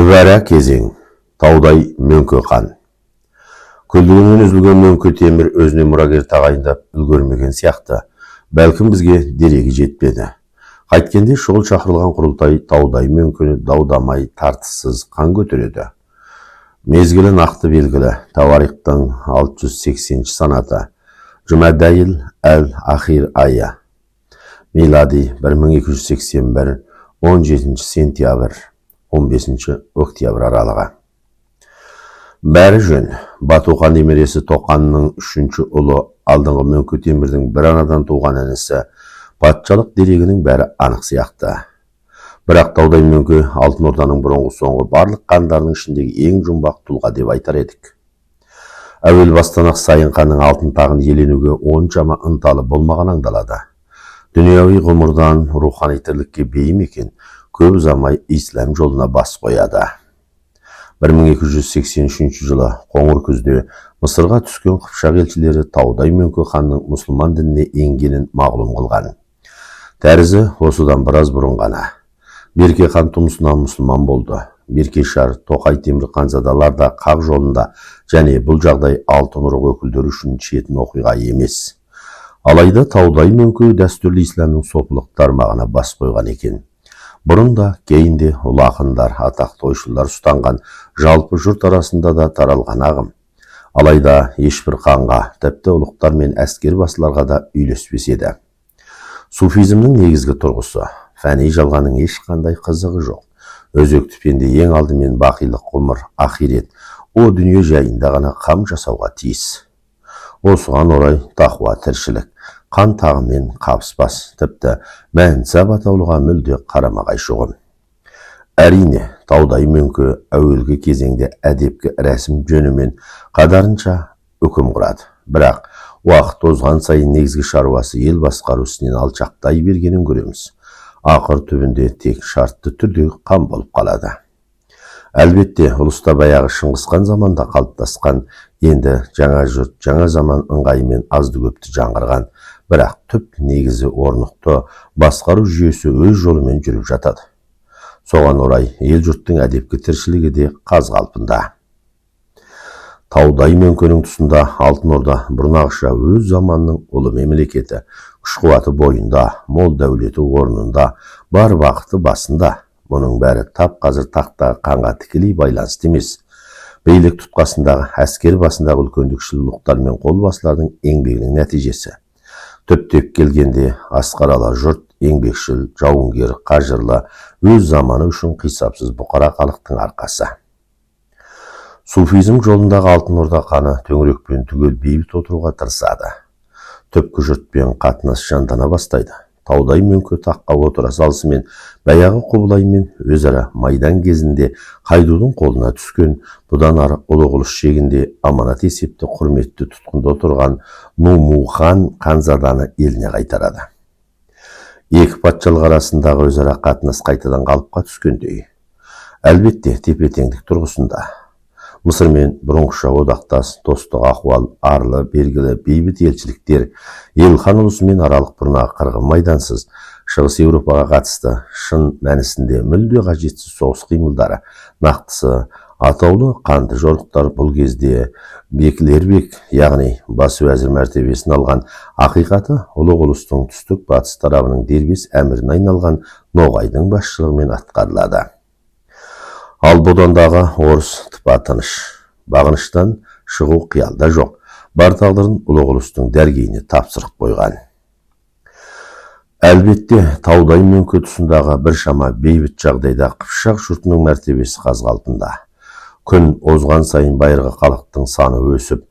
Мүбәрәк кезең, таудай мөңке қан. Көлдігінен үзілген мөңке темір өзіне мұрагер тағайындап үлгермеген сияқты, бәлкім бізге дерегі жетпеді. Қайткенде шұғыл шақырылған құрылтай таудай мөңкені даудамай тартыссыз қан көтереді. Мезгілі нақты белгілі, Тауарихтың 680 санаты, Жұмадайыл әл-Ахир айы, милади 1281, 17 сентябрь, 15 октябрь аралығы. Бәрі жөн, Батухан немересі Тоқанның 3-ші ұлы алдыңғы мөңке темірдің бір анадан туған інісі, патшалық дерегінің бәрі анық сияқты. Бірақ таудай мөңке Алтын Орданың бұрынғы соңғы барлық хандарының ішіндегі ең жұмбақ тұлға деп айтар едік. Әуел бастан ақ Сайын ханның алтын тағын иеленуге оншама ынталы болмаған аңдалады. Дүнияви ғұмырдан рухани тірлікке бейім екен, көп ұзамай ислам жолына бас қояды. 1283 жылы қоңыр күзде Мысырға түскен қыпшақ елшілері таудай мөңке ханның мұсылман дініне енгенін мағлұм қылған. Тәрізі осыдан біраз бұрын ғана. Берке хан тұмсынан мұсылман болды. Беркешар, Тоқай Темір ханзадалар да қақ жолында, және бұл жағдай алтын ұрық өкілдері үшін шетін оқиға емес. Алайда таудай мөңке дәстүрлі исламның сопылық тармағына бас қойған екен. Бұрын да, кейін де ұлы ақындар, атақты ойшылдар ұстанған, жалпы жұрт арасында да таралған ағым. Алайда ешбір ханға, тіпті ұлықтар мен әскер басыларға да үйлеспес еді. Суфизмнің негізгі тұрғысы, фәни жалғаның ешқандай қызығы жоқ. Өзекті пенде ең алдымен бақилық ғұмыр, ахирет, о дүние жайында ғана қам жасауға тиіс. Осыған орай тақуа тіршілік, қан тағымен қабыспас, тіпті мәнсап атаулыға мүлде қарама-қайшы шұғын. Әрине, таудай мөңке әуелгі кезеңде әдепкі рәсім жөнімен қадарынша үкім құрады. Бірақ уақыт озған сайын негізгі шаруасы ел басқару ісінен алшақтай бергенін көреміз. Ақыр түбінде тек шартты түрде қан болып қалады. Әлбетте, ұлыста баяғы Шыңғысхан заманда қалыптасқан, енді жаңа жұрт, жаңа заман ыңғайымен азды көпті жаңғырған, бірақ түп негізі орнықты басқару жүйесі өз жолымен жүріп жатады. Соған орай ел жұрттың әдепкі тіршілігі де қаз қалпында. Таудай мөңкенің тұсында Алтын Орда бұрнағыша өз заманның ұлы мемлекеті, күш-қуаты бойында, мол дәулеті орнында, бар бақыты басында. Мұның бәрі тап қазір тақтағы қанға тікелей байланысты емес. Билік тұтқасындағы, әскер басындағы үлкендікшіл ұлықтар мен қолбасылардың еңбегінің нәтижесі. Түптеп келгенде асқаралы жұрт, еңбекшіл, жауынгер, қажырлы, өз заманы үшін қисапсыз бұқара халықтың арқасы. Суфизм жолындағы Алтын Орда ханы төңірекпен түгел бейбіт отыруға тырысады. Түпкі жұртпен қатынас жандана бастайды. Таудай мөңке таққа отыра салысымен, баяғы Құбылаймен өзара майдан кезінде Қайдудың қолына түскен, бұдан ары ұлы ұлыс шегінде аманат есепті құрметті тұтқында отырған Нумухан ханзаданы еліне қайтарады. Екі патшалық арасындағы өзара қатынас қайтадан қалыпқа түскендей. Әлбетте, тепе-теңдік тұрғысында. Мысыр мен бұрынғыша одақтас, достық ахуал, арлы, белгілі, бейбіт елшіліктер, Елхан ұлысымен аралық бұрнағы қырғын майдансыз, Шығыс Еуропаға қатысты, шын мәнісінде мүлде қажетсіз соғыс қимылдары, нақтысы атаулы қанды жорықтар бұл кезде бекілербек, яғни бас уәзір мәртебесін алған, ақиқаты ұлы ұлыстың түстік батыс тарабының дербес әмірін айналған Ноғайдың басшылығымен атқарылады. Ал бұдандағы орыс тыпа тыныш, бағыныштан шығу қиялда жоқ, бар тағдырын ұлы ұлыстың дәргейіне тапсырып қойған. Әлбетте, таудай мөңке тұсындағы біршама бейбіт жағдайда қыпшақ жұртының мәртебесі қаз қалпында. Күн озған сайын байырғы халықтың саны өсіп,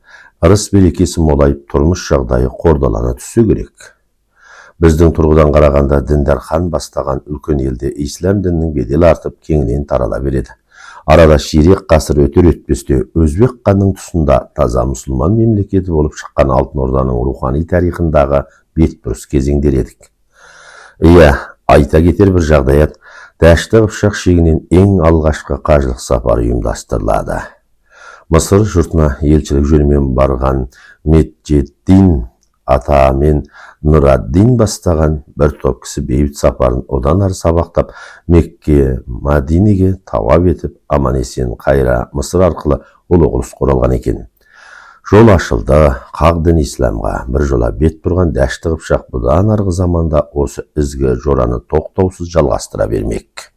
ырыс берекесі молайып, тұрмыс жағдайы қордалана түссе керек. Біздің тұрғыдан қарағанда діндар хан бастаған үлкен елде ислам дінінің беделі артып кеңінен тарала береді. Арада ширек ғасыр өтер өтпесте өзбек ханның тұсында таза мұсылман мемлекеті болып шыққан Алтын Орданың рухани тарихындағы бетбұрыс кезеңдер едік. Айта кетер бір жағдаят, Дәшті Қыпшақ шегінен ең алғашқы қажылық сапары ұйымдастырылады. Мысыр жұртына елшілік жөнімен барған Меджеддин ата мен Нұраддин бастаған бір топ кісі бейбіт сапарын одан ары сабақтап Мекке, Мадинеге тауап етіп, аман-есен қайра Мысыр арқылы Ұлығұрысқа оралған екен. Жол ашылды, қақ дін исламға бір жола бет бұрған дәшті қыпшақ бұдан арғы заманда осы ізгі жораны тоқтаусыз жалғастыра бермек.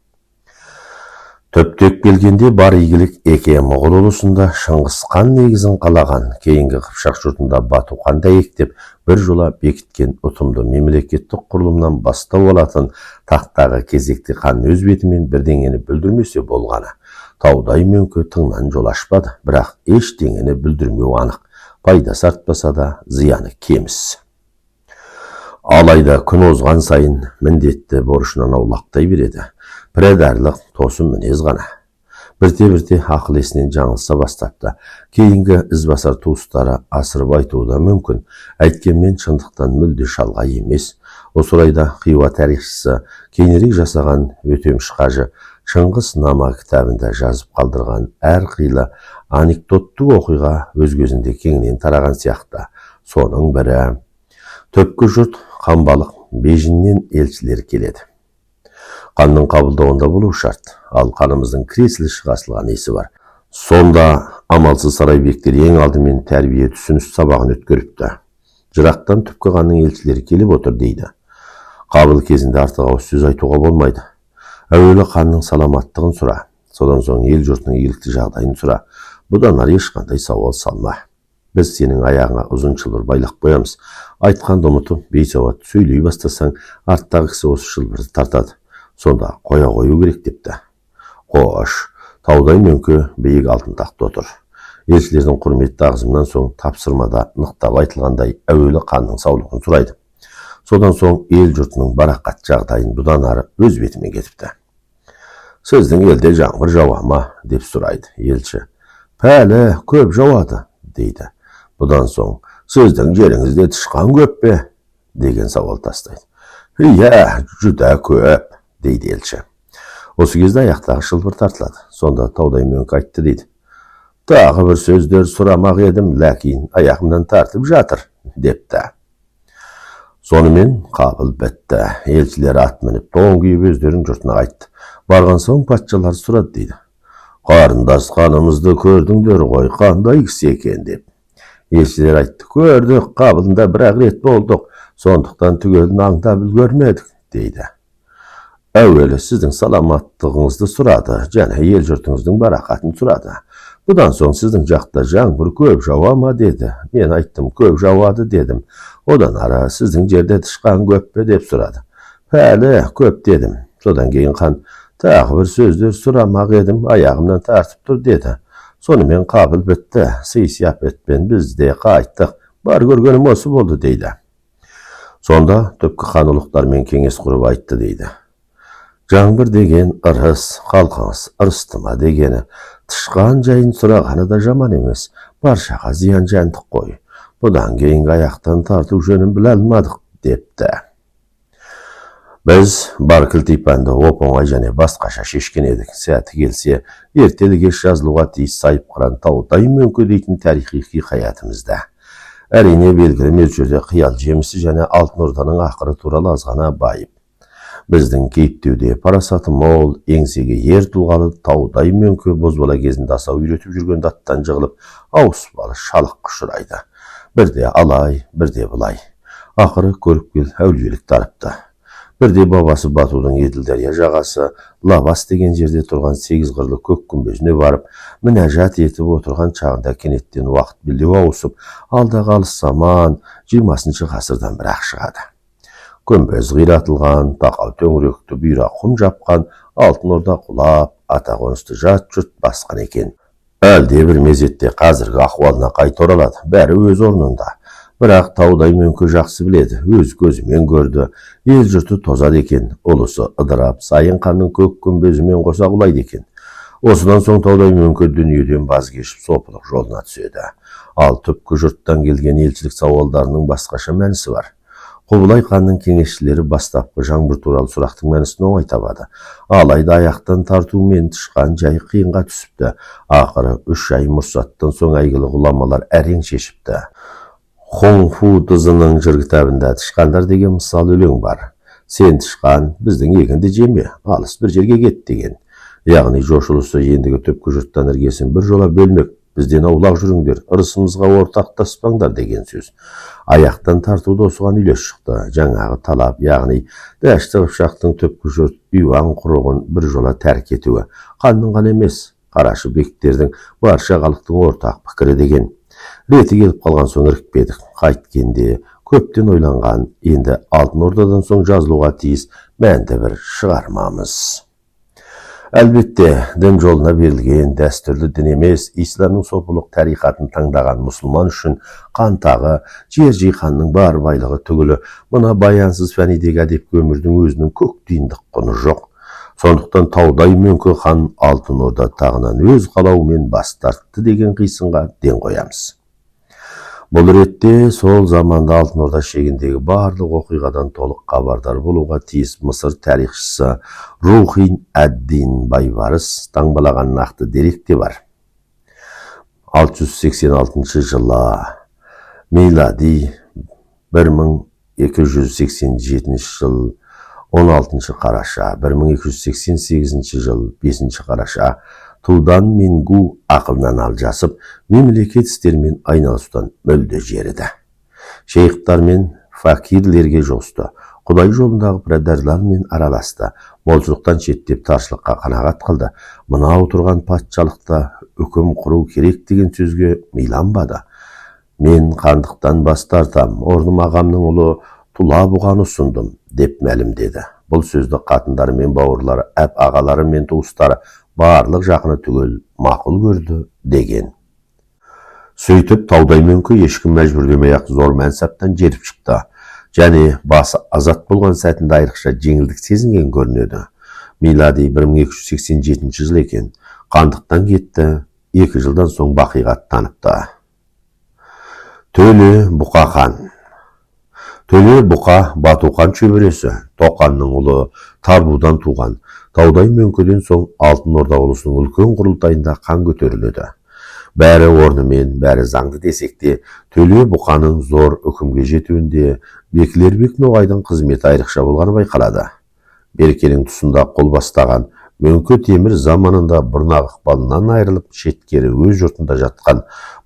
Төптеп келгенде бар игілік Еке Моғол ұлысында Шыңғыс хан негізін қалаған, кейінгі қыпшақ жұртында Бату хан дәйектеп бір жола бекіткен ұтымды мемлекеттік құрылымнан бастау алатын тақтағы кезекті хан өз бетімен бірдеңені бүлдірмесе болғаны. Таудай Мөңке тыңнан жол ашпады, бірақ ештеңені бүлдірмеу анық, пайдасы артпаса да зияны кеміс. Алайда күн озған сайын міндетті борышынан аулақтай береді. Піредарлық тосын мінез ғана. Бірте-бірте ақыл есінен жаңылса бастапты. Кейінгі ізбасар туыстары асырып айтуы да мүмкін. Әйткенмен шындықтан мүлде шалғай емес. Осы орайда Хиуа тарихшысы кейінірек жасаған Өтеміш қажы Шыңғыс нама кітабында жазып қалдырған әрқилы анекдоттық оқиға өз кезінде кеңінен тараған сияқты. Соның бірі. Төпкі жұрт қамбалық Бейжіңнен елшілер келеді. Қанның қабылдауында болу шарт, ал қанымыздың кресілі шығасылған несі бар. Сонда амалсыз сарайбектер ең алдымен тәрбие түсініс сабағын өткеріпті. Жырақтан түпкі қанның елшілері келіп отыр дейді. Қабыл кезінде артық ауыз сөз айтуға болмайды. Әуелі қанның саламаттығын сұра, содан соң ел жұртының игілікті жағдайын сұра. Бұдан ары ешқандай сауал салма. Біз сенің аяғыңа ұзын шылбыр байлап қоямыз. Айтқанды ұмытып, бейсауат сөйлей бастасаң, арттағы кісі осы шылбырды тартады. Сонда қоя қою керек депті. Қош, Таудай Мөңке биік алтын тақта отыр. Елшілердің құрметті ағзымнан соң тапсырмада нықтап айтылғандай әуелі қанның саулығын сұрайды. Содан соң ел жұртының барақат жағдайын бұдан ары өз бетімен кетіпті. Сіздің елде жаңбыр жауа ма деп сұрайды елші. Пәлі, көп жауады дейді. Бұдан соң сіздің жеріңізде тышқан көп пе деген сауал тастайды. Иә, жүдә көп дейді елші. Осы кезде аяқтағы шылбыр тартылады. Сонда Таудай Мөңке айтты дейді. Тағы бір сөздер сұрамақ едім, ләкин аяғымнан тартып жатыр депті. Сонымен қабыл бітті. Елшілер ат мініп тоң киіп өздерін жұртына айтты. Барған соң патшалар сұрады дейді. Қарындас ханымызды көрдіңдер ғой, қандай кісі екен деп. Елшілер айтты, көрдік, қабылында бір-ақ рет болдық, сондықтан түгелін аңдап үлгермедік дейді. Әуелі сіздің саламаттығыңызды сұрады, және ел жұртыңыздың барақатын сұрады. Бұдан соң сіздің жақта жаңбыр көп жауа ма деді. Мен айттым, көп жауады дедім. Одан ары сіздің жерде тышқан көп пе деп сұрады. Пәлі, көп дедім. Содан кейін хан, тағы бір сөздер сұрамақ едім, аяғымнан тартып тұр деді. Сонымен қабыл бітті, сый-сияпетпен біз де қайттық, бар көргенім осы болды дейді. Сонда түпкі хан ұлықтармен кеңес құрып айтты дейді. Жаңбыр деген ырыс, халқыңыз ырыстыма дегені, тышқан жайын сұрағаны да жаман емес, баршаға зиян жәндік қой. Бұдан кейінгі аяқтан тарту жөнін біле алмадық депті. Біз бар кілтипанды оп-оңай және басқаша шешкен едік. Сәті келсе, ертелі кеш жазылуға тиіс сайып қыран Таудай Мөңке дейтін тарихи хикаятымызда. Әрине белгілі мөлшерде қиял жемісі және Алтын Орданың ақыры туралы азғана байып. Біздің кейіптеуде парасаты мол, еңсеге ер тұлғалы Таудай Мөңке бозбала кезінде асау үйретіп жүрген даттан жығылып, ауыспалы шалыққа ұшырайды. Бірде алай, бірде бұлай. Ақыры көріп кел әулиелік тарыпты. Бірде бабасы Батудың Еділдәрия жағасы Лабас деген жерде тұрған 8 қырлы көк күмбезіне барып, мінәжат етіп отырған чағында кенеттен уақыт білдеу ауысып, алдағы алыс заман 20 ғасырдан бір-ақ шығады. Күмбез қиратылған, тақау төңіректі бұйра құм жапқан, Алтын Орда құлап, атақонысты жат жұрт басқан екен. Әлде бір мезетте қазіргі ахуалына қайта оралады, бәрі өз орнында. Бірақ Таудай Мөңке жақсы біледі, өз көзімен көрді, ел жұрты тозады екен, ұлысы ыдырап, Сайын ханның көк күмбезімен қоса құлайды екен. Осыдан соң Таудай Мөңке дүниеден баз кешіп сопылық жолына түседі. Ал түпкі жұрттан келген елшілік сауалдарының басқаша мәнісі бар. Құбылай ханның кеңесшілері бастапқы жаңбыр туралы сұрақтың мәнісін оңай табады. Алайда аяқтан тарту мен тышқан жай қиынға түсіпті. Ақыры 3 ай мұрсаттан соң әйгілі ғұламалар әрең шешіпті. Хоңфу тызының жыр кітабында тышқандар деген мысал өлең бар. Сен тышқан, біздің егінді жеме, алыс бір жерге кет деген. Яғни жошылысы ендігі төпкі жұрттан іргесін бір жола бөлмек, бізден аулақ жүріңдер, ырысымызға ортақтаспаңдар деген сөз. Аяқтан тартуды осыған үйлес шықты. Жаңағы талап, яғни дәшті қыпшақтың төпкі жұрт үйван құрығын бір жола тәрк етуі. Ханның ғана емес, қарашы бектердің барша халықтың ортақ пікірі деген. Реті келіп қалған соң ірікпедік. Қайткенде көптен ойланған, енді Алтын Ордадан соң жазылуға тиіс мәнді бір шығармамыз. Әлбетте, дін жолына берілген дәстүрлі дін емес, исламның сопылық тарихатын таңдаған мұсылман үшін қан тағы, жер жиһанның бар байлығы түгілі, мына баянсыз фәнидегі әдепкі өмірдің өзінің көк тиындық құны жоқ. Сондықтан таудай мөңке хан Алтын Орда тағынан өз қалауымен бас тартты деген қисынға ден қоямыз. Бұл ретте сол заманда Алтын Орда шегіндегі барлық оқиғадан толық хабардар болуға тиіс Мысыр тарихшысы Рухин әд-Дин Байбарыс таңбалаған нақты дерек те бар. 686 жылы милади 1287 жыл 16 қараша, 1288 жыл 5 қараша Тудан Менгу ақылынан алжасып, мемлекет істермен айналысудан мүлде жеріді. Шейхтар мен факирлерге жосты, Құдай жолындағы бірадарлармен араласты, молшылықтан шеттеп таршылыққа қанағат қылды. Мына отырған патшалықта үкім құру керек деген сөзге мейланбады. Мен хандықтан бас тартам, орным ағамның ұлы Тұла бұған ұсындым, деп мәлімдеді. Бұл сөзді қатындары мен бауырлары, әп ағалары мен туыстары барлық жақыны түгел мақұл көрді деген. Сөйтіп таудай мөңке ешкім мәжбүрлемей-ақ зор мәнсаптан жеріп шықты. Және басы азат болған сәтінде айрықша жеңілдік сезінген көрінеді. Милади 1287 жыл екен. Хандықтан кетті, 2 жылдан соң бақиғат таныпты. Төле Бұқа хан. Төле Бұқа Батухан шөбересі, Тоқанның ұлы Тарбудан туған. Таудай мөңкеден соң Алтын Орда ұлысының үлкен құрылтайында қан көтеріледі. Бәрі орнымен, бәрі заңды десек те, Төле Бұқаның зор үкімге жетуінде Бекілербек Ноғайдың қызметі айрықша болғаны байқалады. Беркенің тұсында қол бастаған Мөңке Темір заманында бұрнақ ықпалынан айырылып, шеткері өз жұртында жатқан.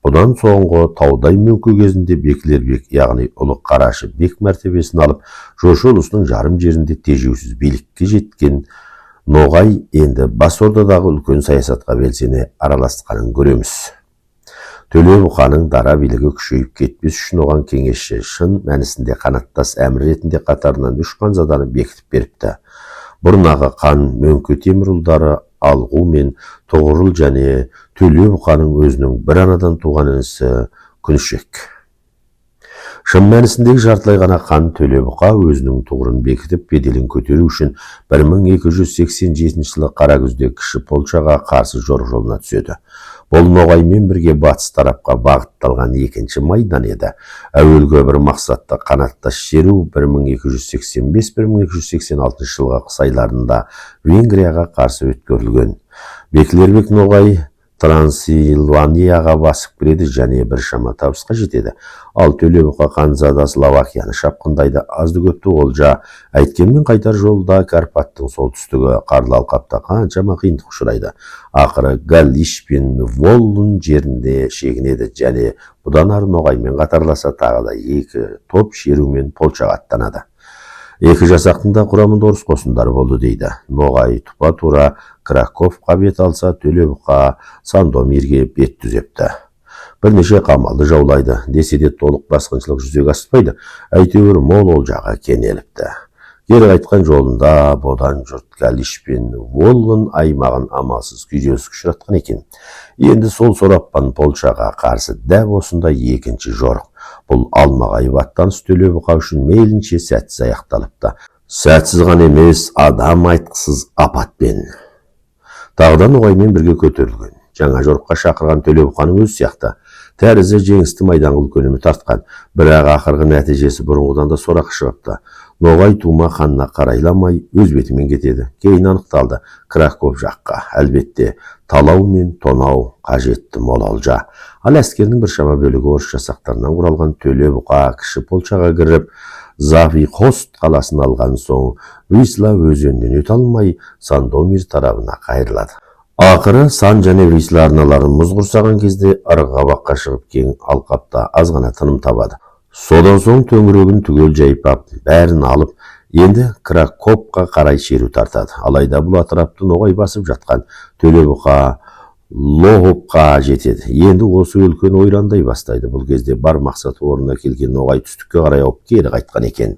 Бұдан соңғы таудай мөңке кезінде Бекілербек, яғни ұлы Қарашы бек мәртебесін алып, жошы ұлысының жарым жерінде тежеусіз билікке жеткен Ноғай енді бас ордадағы үлкен саясатқа белсене араласқанын көреміз. Төле Бұқаның дара билігі күшейіп кетпес үшін оған кеңесші шын мәнісінде қанаттас әмір ретінде қатарынан 3 ханзаданы бекітіп беріпті. Бұрнағы хан Мөңке Темір ұлдары Алғу мен Тоғырыл және Төле Бұқаның өзінің бір анадан туған інісі Күншек. Шын мәнісіндегі жартылай ғана хан Төле Бұқа өзінің тұғырын бекітіп беделін көтеру үшін 1287 жылы Қаракүзде кіші Полшаға қарсы жорық жолына түседі. Бұл Ноғаймен бірге батыс тарапқа бағытталған екінші майдан еді. Әуелгі бір мақсатты қанаттас шеру 1285-1286 жылғы қыс айларында Венгрияға қарсы өткерілген. Бекілербек Ноғай Трансилванияға басып кіреді және біршама табысқа жетеді. Ал Төле Бұқа ханзада Словакияны шапқындайды. Азды көпті олжа әйткенмен қайтар жолда Карпаттың солтүстігі қарлы алқапта қаншама қиындық ұшырайды. Ақыры Галлиш пен Воллун жерінде шегінеді және бұдан ары Ноғаймен қатарласа тағы да 2 топ шерумен Полшаға аттанады. 2 жасақтың да құрамында орыс қосындары болды дейді. Ноғай тұпа-тура Краковқа бет алса, Төле Бұқа Сандомирге бет түзепті. Бірнеше қамалды жаулайды, десе де толық басқыншылық жүзеге аспайды. Әйтеуір мол олжаға кенеліпті. Кері қайтқан жолында бодан жұрт Галлиш пен Воллун аймағын амалсыз күйзеліске ұшыратқан екен. Енді сол сораппан Полшаға қарсы дәп осындай екінші жорық. Бұл алмағайып аттаныс Төле Бұқа үшін мейлінше сәтсіз аяқталыпты. Сәтсіз ғана емес, адам айтқысыз апатпен. Тағыдан Ноғаймен бірге көтерілген. Жаңа жорыққа шақырған Төле Бұқаның өз сияқты Тәрізі жеңісті майданғы үлкөнімі тартқан. Бірақ ақырғы нәтижесі бұрынғыдан да сорақ шығыпты. Ноғай тума ханына қарайламай өз бетімен кетеді. Кейін анықталды Краков жаққа. Әлбетте талау мен тонау қажетті мол олжа. Ал әскерінің біршама бөлігі орыс жасақтарынан құралған Төле бұқа кіші полчаға кіріп, Завихост қаласын алған соң Висла өзенінен өте алмай Сандомир тарабына қайырылады. Ақыры Сан және Висла арналарын мұз құрсаған кезде Арғабаққа шығып кең алқапта аз ғана тыным табады. Содан соң төңірегін түгел жайып ап, бәрін алып, енді Кракопқа қарай шеру тартады. Алайда бұл атырапты ноғай басып жатқан Төле бұқа Лоғопқа жетеді. Енді осы өлкені ойрандай бастайды. Бұл кезде бар мақсаты орнына келген ноғай түстікке қарай ауып кері қайтқан екен.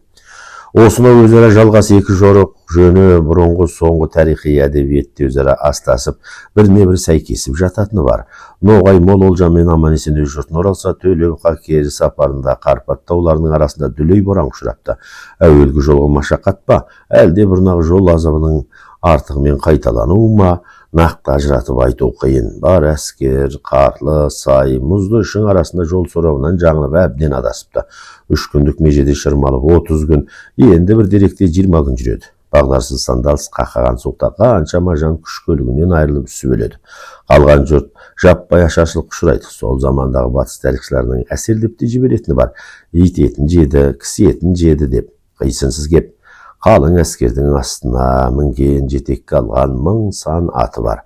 Осынау өзара жалғас екі жорық жөні бұрынғы соңғы тарихи әдебиетте өзара астасып, біріне бір сәйкесіп жататыны бар. Ноғай мол олжамен аман-есен өз жұртына оралса, Төле бұқа кері сапарында Қарпат тауларының арасында дүлей боран ұшырапты. Әуелгі жолғы машақат па, әлде бұрнағы жол азабының артығымен қайталануы ма, нақты ажыратып айту қиын. Бар әскер, қарлы, сай, мұзды шың арасында жол сорауынан жаңылып әбден адасыпты. 3 күндік межеде шырмалып 30 күн, енді бір деректе 20 күн жүреді. Бағдарсыз сандалсыз қақаған суықта қаншама жан күш көлігінен айырылып үсіп өледі. Қалған жұрт жаппай ашаршылық ұшырайды. Сол замандағы батыс тарихшыларының әсерлеп те жіберетіні бар. Ит етін жеді, кісі етін жеді деп қисынсыз кеп қалың әскердің астына мінген жетекке алған мың сан аты бар.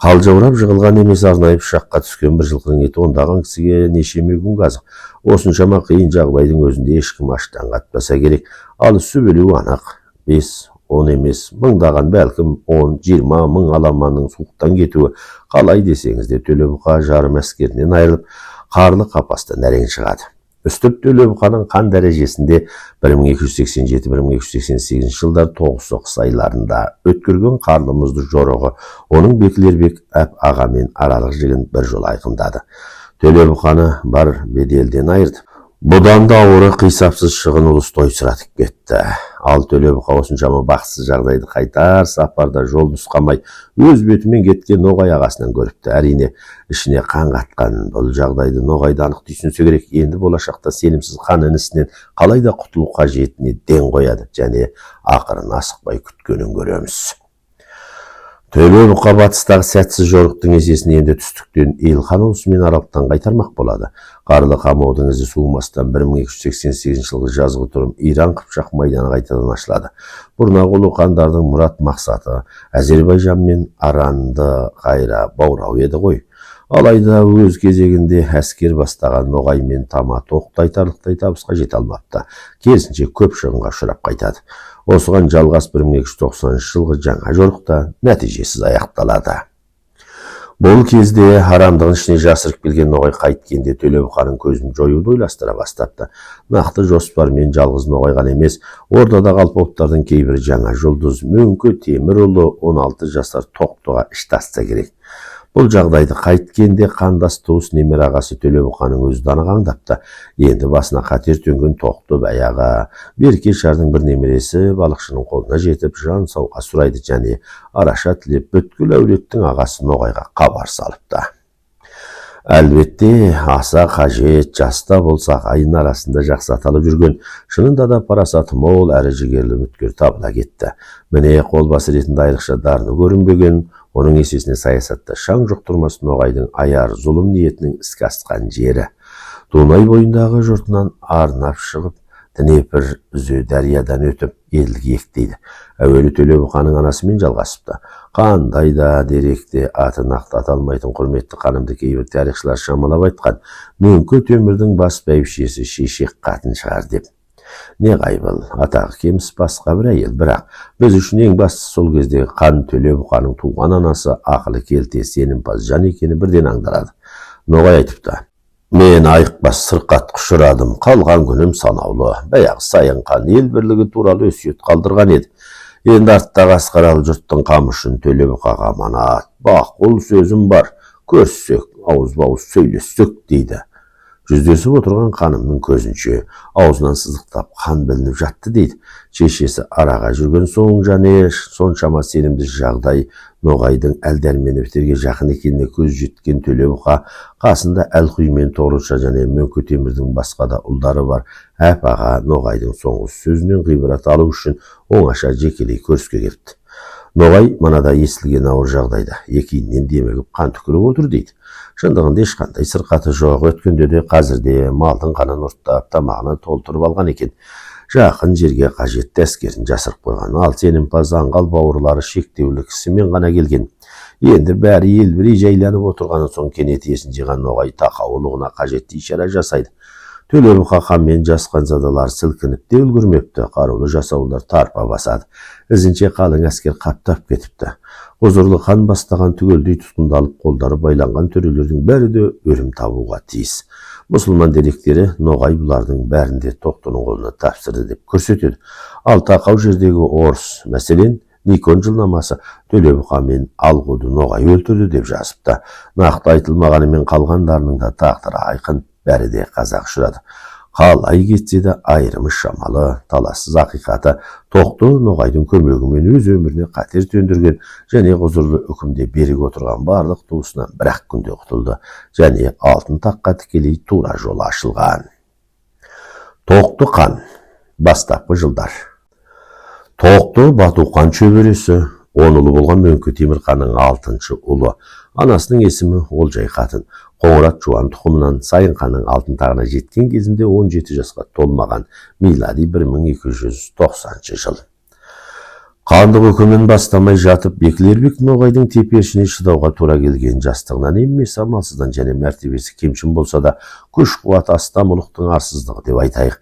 Қалжаурап жығылған емес арнайы пышаққа түскен бір жылқының еті ондаған кісіге неше күн қазық. Осыншама қиын жағдайдың өзінде ешкім аштан қатпаса керек. Ал үсіп өлуі анық. 5-10 емес, мыңдаған бәлкім 10-20 мың аламанның суықтан кетуі. Қалай десеңіз де Төле бұқа жарым әскерінен айырылып, қарлы қапастан әрең шығады. Үстіп Төле бұқаның қан дәрежесінде 1287-1288 жылдар 9 соғыс айларында өткерген қарлы мұзды жорығы оның Бекілербек әп ағамен аралық жігін бір жол айқындады. Төле бұқаны бар беделден айырды. Бұдан да ауыры қисапсыз шығын ұлыс тойсыратып кетті. Ал Төле бұқа осыншама бақытсыз жағдайды қайтар сапарда жол нұсқамай өз бетімен кеткен ноғай ағасынан көріпті. Әрине ішіне қан қатқан бұл жағдайды ноғайды анық түйсінсе керек. Енді болашақта сенімсіз хан інісінен қалайда құтылу қажетіне ден қояды және ақырын асықпай күткенін көреміз. Төле бұқа батыстағы сәтсіз жорықтың есесін енді түстіктен Елхан ұлысымен аралықтан қайтармақ болады. Қарлы қамаудың ізі суымастан 1288 жылғы жазғы тұрым Иран Қыпшақ майданы қайтадан ашылады. Бұрнағы ұлы хандардың мұрат мақсаты Әзербайжан мен Аранды қайра баурау еді ғой. Алайда өз кезегінде әскер бастаған ноғай мен тама тоқтайтарлықтай табысқа жете алмапты. Керісінше көп шығынға ұшырап қайтады. Осыған жалғас 1290 жылғы жаңа жорықта нәтижесіз аяқталады. Бұл кезде арамдығын ішіне жасырып келген ноғай қайткенде Төле бұқаның көзін жоюды ойластыра бастапты. Нақты жоспармен жалғыз ноғай ғана емес, ордадағы алпауыттардың кейбір жаңа жұлдыз Мөңке Темірұлы 16 жасар Тоқтыға іш тастаса керек. Бұл жағдайды қайткенде қандас туыс немере ағасы Төле бұқаның өзі данағаңдапты. Енді басына қатер төнген Тоқты баяғы Берке шардың бір немересі балықшының қолына жетіп жан сауға сұрайды және араша тілеп бүткіл әулеттің ағасы ноғайға хабар салыпты. Әлбетте аса қажет жаста болса ағайын арасында жақсы аталып жүрген шынында да парасаты мол әрі жігерлі үміткер табыла кетті. Міне қолбасы ретінде айрықша дарыны көрінбеген, оның есесіне саясатта шаң жұқтырмас ноғайдың аяр зұлым ниетінің іске асқан жері. Дунай бойындағы жұртынан арнап шығып, Днепр үзі дариядан өтіп елге ектейді. Әуелі Төле бұқаның анасымен жалғасыпты. Қандай да деректе аты нақты аталмайтын құрметті ханымды кейбір тарихшылар шамалап айтқан, Мөңке Темірдің бас бәйбішесі Шешек қатын шығар деп. Не қайбыл, атағы кеміс басқа бір әйел, бірақ біз үшін ең бастысы сол кездегі қан Төле бұқаның туған анасы ақылы келте сенімпаз жан екені бірден аңдырады. Ноғай айтыпты: мен айықпас сырқат құшырадым, қалған күнім санаулы. Баяғы Сайынхан ел бірлігі туралы өсиет қалдырған еді. Енді арттағы асқаралы жұрттың қамы үшін Төле бұқаға аманат, бақұл сөзім бар, көрсек, ауызба-ауыз сөйлессек дейді. Жүздесіп отырған ханымның көзінше аузынан сыздықтап қан білініп жатты дейді. Шешесі араға жүрген соң және соншама сенімді жағдай Ноғайдың Әлдәрменовтерге жақын екеніне көз жеткен Төлебұқа қасында Әлқұй мен Тоғрұлша және Мөңке Темірдің басқа да ұлдары бар. Әп-аға Ноғайдың соңғы сөзінен ғибрат алу үшін оңаша жекелей көріске келіпті. Ноғай манада естілген ауыр жағдайда екеуінен демігіп қан түкіріп отыр дейді. Шындығында ешқандай сырқаты жоқ, өткенде де қазірде малдың қанын ұрттап тамағына толтырып алған екен. Жақын жерге қажетті әскерін жасырып қойған. Ал сенімпаз аңғал бауырлары шектеулі кісімен ғана келген. Енді бәрі елбірей жайланып отырғаннан соң кенет есін жиған Ноғай тақаулығына қажетті ишара жасайды. Төлебұқа ханмен жас ханзадалар сілкініп те үлгірмепті. Қарулы жасауылдар тарпа басады. Ізінше қалың әскер қаптап кетіпті. Хұзырлы хан бастаған түгелдей тұтқындалып қолдары байланған төрелердің бәрі де өлім табуға тиіс. Мұсылман деректері Ноғай бұлардың бәрінде Тоқтының қолына тапсырды деп көрсетеді. Ал тақау жердегі орыс, мәселен Никон жылнамасы Төлебұқа мен Алғуды Ноғай өлтірді деп жазыпты. Нақты айтылмағанымен қалғандарының да тағдыры айқын. Бәрі де қазақ ұшырады. Қалай кетсе де айырымы шамалы, талассыз ақиқаты Тоқты Ноғайдың көмегімен өз өміріне қатер төндірген және құзырлы үкімде берік отырған барлық туысынан бір-ақ күнде құтылды және алтын таққа тікелей тура жолы ашылған. Тоқты хан. Бастапқы жылдар. Тоқты Батухан шөбересі, 10 ұлы болған Мөңке Темір ханның 6-шы ұлы. Анасының есімі Олжай қатын. Қоңырат жуан тұқымынан Сайын ханның алтын тағына жеткен кезінде 17 жасқа толмаған, милади 1290 жыл. Хандық үкімін бастамай жатып Бекілербек Ноғайдың теперішіне шыдауға тура келген. Жастығынан емес, амалсыздан және мәртебесі кемшін болса да күш қуат астам ұлықтың арсыздығы деп айтайық.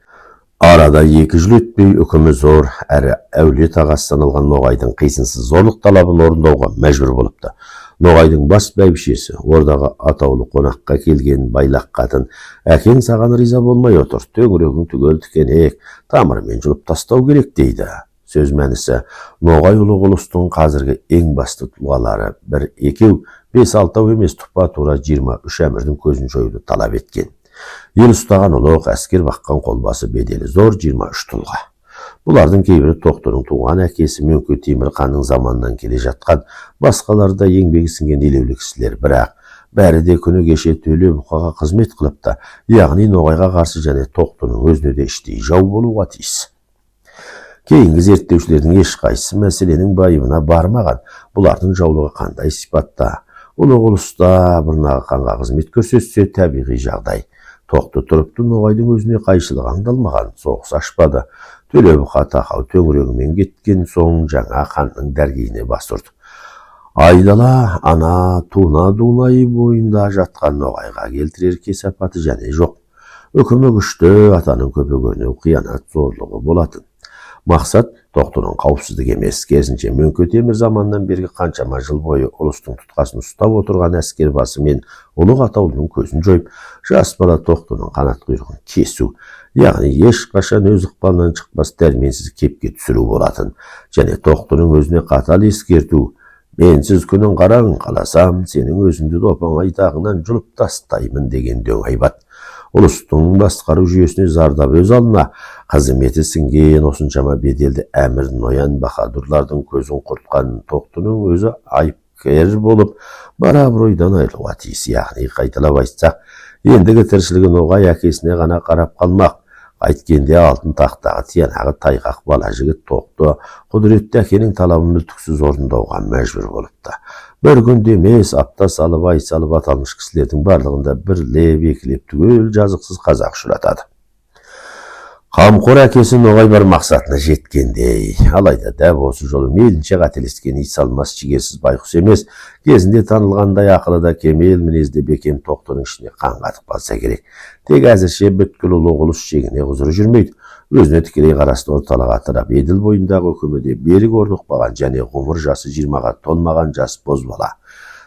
Арада 2 жыл өтпей үкімі зор әрі әулет ағасы саналған Ноғайдың қисынсыз зорлық талабын орындауға мәжбүр болыпты. Ноғайдың бас бәйбішесі ордаға атаулы қонаққа келген байлақ қатын: әкең саған риза болмай отыр, төңірегің түгел тікенек, тамырымен жұлып тастау керек дейді. Сөз мәнісі, Ноғай ұлы ұлыстың қазіргі ең басты тұлғалары 1-2, 5-6 емес тұпа тура 23 әмірдің көзін жоюды талап еткен. Ел ұстаған ұлық, әскер баққан қолбасы беделі зор 23 тұлға. Бұлардың кейбірі Тоқтының туған әкесі Мөңке Темір ханның заманынан келе жатқан, басқалары да еңбегі сіңген елеулі кісілер, бірақ бәрі де күні кеше Төлебұқаға қызмет қылыпты, яғни Ноғайға қарсы және Тоқтының өзіне де іштей жау болуға тиіс. Кейінгі зерттеушілердің ешқайсысы мәселенің байыбына бармаған. Бұлардың жаулығы қандай сипатта? Ұлық ұлыста бұрнағы ханға қызмет көрсетсе табиғи жағдай. Тоқты тұрыпты, Ноғайдың өзіне қайшылық аңдалмаған, соғыс ашпады. Төлебұқа тақау төңірегімен кеткен соң жаңа ханның дәргейіне бас ұрды. Айдала ана Туна Дунай бойында жатқан Ноғайға келтірер кесапаты және жоқ. Үкімі күшті, атаның көпе-көрнеу қиянат зорлығы болатын. Мақсат Тоқтының қауіпсіздік емес, керісінше Мөңке Темір заманнан бергі қаншама жыл бойы ұлыстың тұтқасын ұстап отырған әскер басы мен ұлық атаулының көзін жойып, жас бала Тоқтының қанат құйрығын кесу, яғни ешқашан өз ықпалынан шықпас дәрменсіз кепке түсіру болатын. Және Тоқтының өзіне қатал ескерту: менсіз күнін қараң қаласам, сенің өзіңді допаңай тағынан жұлып тастаймын деген дөңайбат. Ұлыстың басқару жүйесіне зардап өз алына, қызметі сіңген осыншама беделді әмір ноян баһадурлардың көзін құртқан Тоқтының өзі айыпкер болып, бар абыройдан айырылуға тиіс. Яғни қайталап айтсақ, ендігі тіршілігі Ноғай әкесіне ғана қарап қалмақ. Қайткенде алтын тақтағы тиянағы тайғақ бала жігіт Тоқты құдіретті әкенің талабын мүлтіксіз орындауға мәжбүр болыпты. Бір күнде емес, апта салып, ай салып аталмыш кісілердің барлығында бірлеп, екілеп түгел жазықсыз қазақ ұшыратады. Қамқор әкесі Ноғай бір мақсатына жеткендей. Алайда дәп осы жолы мейлінше қателескен итсалмас жігерсіз байқұс емес, кезінде танылғандай ақылы да кемел мінезді бекем Тоқтының ішіне қан қатып қалса керек. Тек әзірше бүткіл ұлы ұлыс шегіне құзыры жүрмейді. Өзіне тікелей қарасты орталық атырап, Еділ бойындағы үкімеде берік орнықпаған және ғұмыр жасы 20-ға толмаған жас бозбала.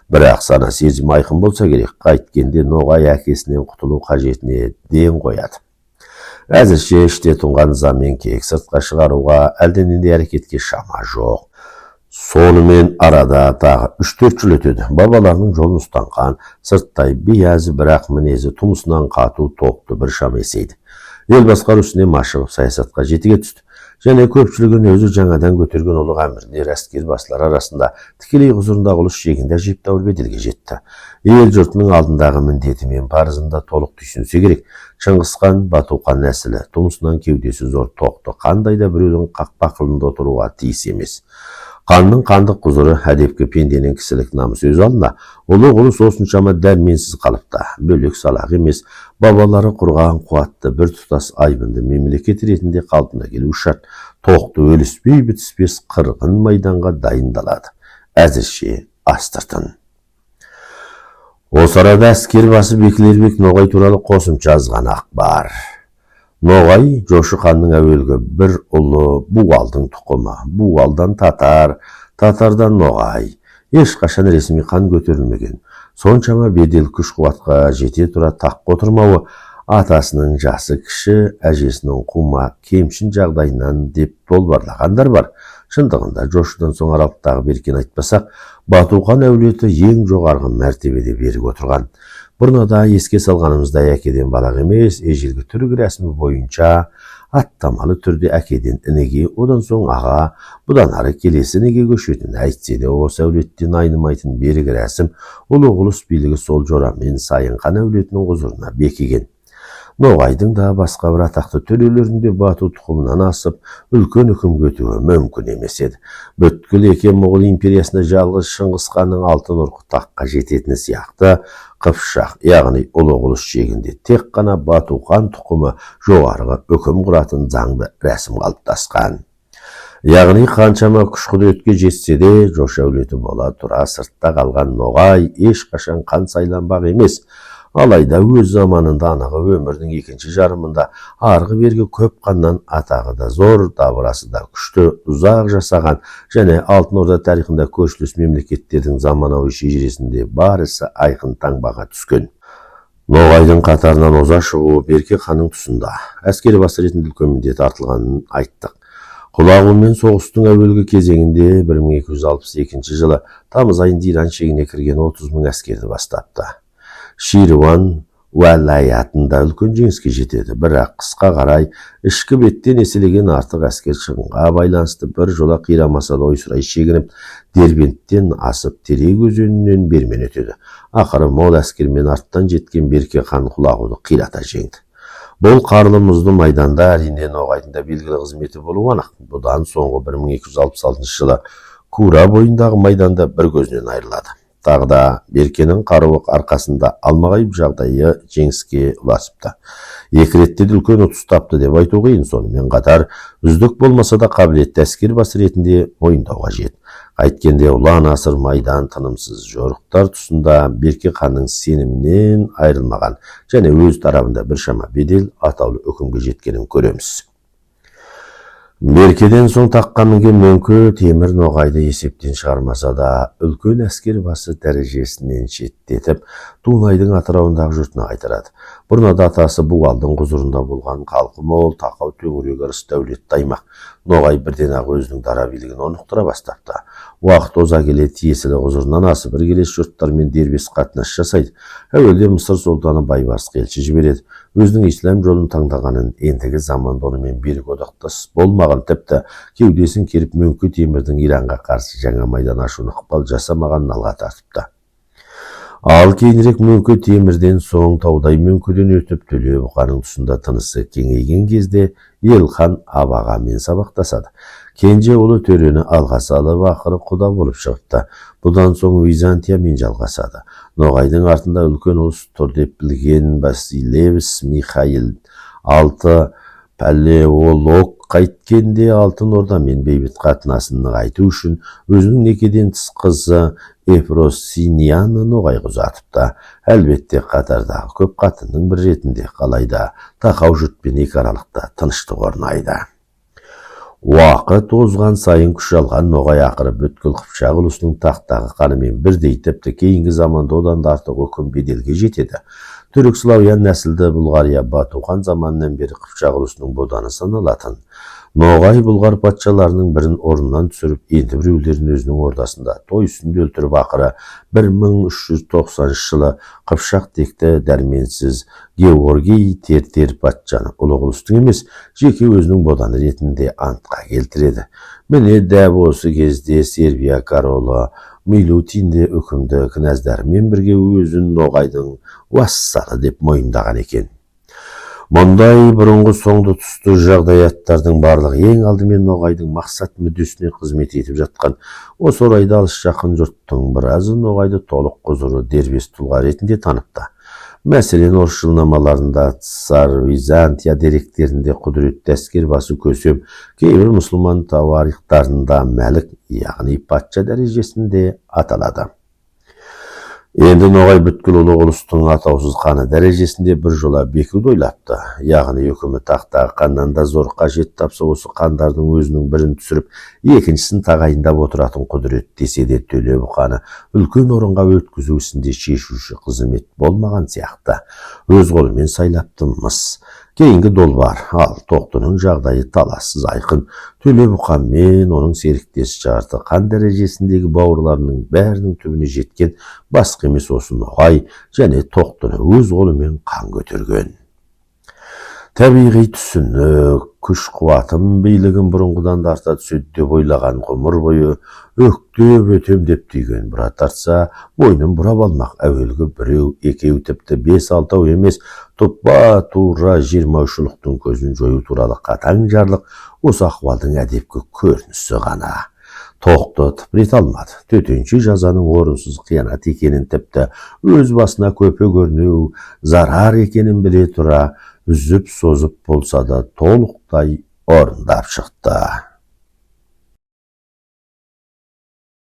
Бірақ сана сезім айқын болса керек, қайткенде Ноғай әкесінен құтылу қажетіне ден қояды. Әзірше іште тұнған ыза мен кек сыртқа шығаруға әлденендей әрекетке шама жоқ. Сонымен арада тағы 3-4 жыл өтеді. Бабаларының жолын ұстанған, сырттай биязы бірақ мінезі тумысынан қату тоқты бір шам есейді. Ел басқару ісіне машығып саясатқа жетіге түсті. Және көпшілігін өзі жаңадан көтерген ұлық әмірлер, әскер басылар арасында тікелей құзырындағы ұлыс шегінде әжептәуір беделге жетті. Ел жұртының алдындағы міндеті мен парызында толық түйсінсе керек. Шыңғысхан Батухан нәсілі, тумысынан кеудесі зор тоқты, қандай да біреудің қақпа қылында отыруға тиіс емес. Қанның қандық құзыры әдепкі пенденің кісілік намысы өз алдында, ұлы ұлыс осыншама дәрменсіз қалыпта, бөлек салақ емес, бабалары құрған қуатты бір тұтас айбынды мемлекет ретінде қалпына келу шарт. Тоқты өліспей бітіспес қырғын майданға дайындалады. Әзірше астыртын. Осы арада әскер басы Бекілербек Ноғай туралы қосымша жазған ақпар. Ноғай Жошы ханның әуелгі бір ұлы Буғалдың тұқымы. Буғалдан татар, татардан Ноғай. Ешқашан ресми хан көтерілмеген. Соншама бедел күш қуатқа жете тұра таққа отырмауы атасының жасы кіші, әжесінің қума кемшін жағдайынан деп болбарлағандар бар. Шындығында Жошыдан соң аралықтағы беркен айтпасақ, Батухан әулеті ең жоғарғы мәртебеде берік отырған. Бұрнада еске салғанымыздай әкеден балақ емес, ежелгі түрік рәсімі бойынша аттамалы түрде әкеден інеге, одан соң аға, бұдан ары келесі інеге көшетінін әйтсе де, осы әулеттен айнымайтын берік рәсім ұлық ұлыс билігі сол жорамен Сайынхан әулетінің құзырына бекіген. Ноғайдың да басқа бір атақты төрелерінде Бату тұқымынан асып, үлкен үкім көтуі мүмкін емес еді. Бүткіл екен Моғол империясында жалғыз Шыңғысханның алтын ұрқы таққа жететіні сияқты, Қыпшақ, яғни ұлық ұлыс шегінде тек қана Батухан тұқымы жоғарғы үкім құратын заңды рәсім қалыптасқан. Яғни қаншама күш құдіретке жетсе де, Жошы әулеті бола тұра сыртта қалған Ноғай ешқашан хан сайланбақ емес. Алайда өз заманында анығы өмірдің екінші жарымында арғы бергі көп қаннан атағы да зор, дабырасы да күшті, ұзақ жасаған және Алтын Орда тарихында көршілес мемлекеттердің заманауи шежіресінде барысы айқын таңбаға түскен. Ноғайдың қатарынан оза шығуы Берке ханның тұсында әскери басы ретінде үлкен міндет артылғанын айттық. Құлағумен соғыстың әуелгі кезеңінде 1262 жылы тамыз айында Иран шегіне кірген 30 мың әскерді бастапты. Ширван уәлаятында үлкен жеңіске жетеді, бірақ қысқа қарай ішкі беттен еселеген артық әскер шығынға байланысты бір жола қирамаса да ойсырай шегініп, Дербенттен асып Терек өзенінен бермен өтеді. Ақыры мол әскермен арттан жеткен Берке хан Құлағуды қирата жеңді. Бұл қарлы мұзды майданда әрине Ноғайдың да белгілі қызметі болуы анық. Бұдан соңғы 1266 жылы Кура бойындағы майданда бір көзінен айырылады. Тағы да Беркенің қаруы арқасында алмағайып жағдайы жеңіске ұласыпты. Екі ретте де үлкен ұтыс тапты деп айту қиын. Сонымен қатар үздік болмаса да қабілетті әскер басы ретінде мойындауға қажет. Қайткенде ұлан асыр майдан тынымсыз жорықтар тұсында Берке ханның сенімінен айырылмаған және өз тарабында біршама бедел атаулы үкімге жеткенін көреміз. Беркеден соң таққа мінген Мөңке Темір Ноғайды есептен шығармаса да, үлкен әскер басы дәрежесінен шеттетіп, Дунайдың атырауындағы жұртына қайтарады. Бұрнада атасы Буғалдың құзырында болған халқы мол, тақау төңірегі ырыс дәулетті аймақ. Ноғай бірден ақ өзінің дара билігін орнықтыра бастапты. Уақыт оза келе тиесілі құзырынан асып, іргелес жұрттармен дербес қатынас жасайды. Әуелде Мысыр сұлтаны Байбарс елші жібереді. Өзінің ислам жолын таңдағанын, ендігі заманда онымен берік одақтас болмаған, тіпті кеудесін керіп Мөңке Темірдің Иранға қарсы жаңа майдан ашуына ықпал жасамағанын алға тартыпты. Ал кейінірек Мөңке Темірден соң Таудай Мөңкеден өтіп Төле бұқаның тұсында тынысы кеңейген кезде Елхан Абағамен сабақтасады. Кенже ұлы Төрені алға салып, ақыры құда болып шығыпты. Бұдан соң Византиямен жалғасады. Ноғайдың артында үлкен ұлыс тұр деп білген Басилевс Михаил алты палеолог қайткенде Алтын Ордамен бейбіт қатынасын нығайту үшін өзінің некеден тыс қызы Эфросинияны Ноғайға ұзатыпты. Әлбетте қатардағы көп қатынның бір ретінде, қалайда тақау жұртпен екі аралықта тыныштық орнайды. Уақыт озған сайын күш алған Ноғай ақыры бүткіл Қыпшақ ұлысының тақтағы қанымен бірдей, тіпті кейінгі заманда одан да артық үкім беделге жетеді. Түрік славян нәсілді Бұлғария Батухан заманынан бері Қыпшақ ұлысының боданы саналатын. Ноғай бұлғар патшаларының бірін орнынан түсіріп, енді біреулерін өзінің ордасында той үстінде өлтіріп, ақыры 1390 жылы Қыпшақ текті дәрменсіз Георгий Тертер патшаны ұлы ұлыстың емес, жеке өзінің боданы ретінде антқа келтіреді. Міне дәп осы кезде Сербия королі Милутинде үкімді кінәздарымен бірге өзін Ноғайдың вассалы деп мойындаған екен. Мұндай бұрынғы соңды тұсты жағдаяттардың барлығы ең алдымен Ноғайдың мақсат мүддесіне қызмет етіп жатқан. Осы орайда алыс жақын жұрттың біразы Ноғайды толық құзырлы дербес тұлға ретінде таныпты. Мәселен, орыс жылнамаларында, Цар Византия деректерінде құдіретті әскербасы Көсем, кейбір мұсылман тауарихтарында Мәлік, яғни патша дәрежесінде аталады. Енді Ноғай бүткіл ұлы ұлыстың атаусыз ханы дәрежесінде бір жола бекуді ойлапты. Яғни үкімі тақтағы ханнан да зор қажет тапса, осы хандардың өзінің бірін түсіріп, екіншісін тағайындап отыратын құдірет десе де Төле бұқаны үлкен орынға өткізу ісінде шешуші қызмет болмаған сияқты. Өз қолымен сайлапты мыс. Кейінгі долбар, ал Тоқтының жағдайы талассыз айқын. Төле бұқан мен оның серіктесі жарты хан дәрежесіндегі бауырларының бәрінің түбіне жеткен, басқа емес осы Ноғай және Тоқтыны өз қолымен қан көтерген. Табиғи түсінік, күш қуатым билігін бұрынғыдан да арта түседі деп ойлаған, ғұмыр бойы өктеп өтем деп түйген бұра тартса, мойнын бұрап алмақ. Әуелгі біреу, екеу, тіпті 5-6 емес, тұпа тура 23 ұлықтың көзін жою туралы қатаң жарлық осы ахуалдың әдепкі көрінісі ғана. Тоқты тыпырет алмады. Төтенше жазаның орынсыз қиянат екенін, тіпті өз басына көпе көрнеу зарар екенін біле тұра, үзіп созып болса да толықтай орындап шықты.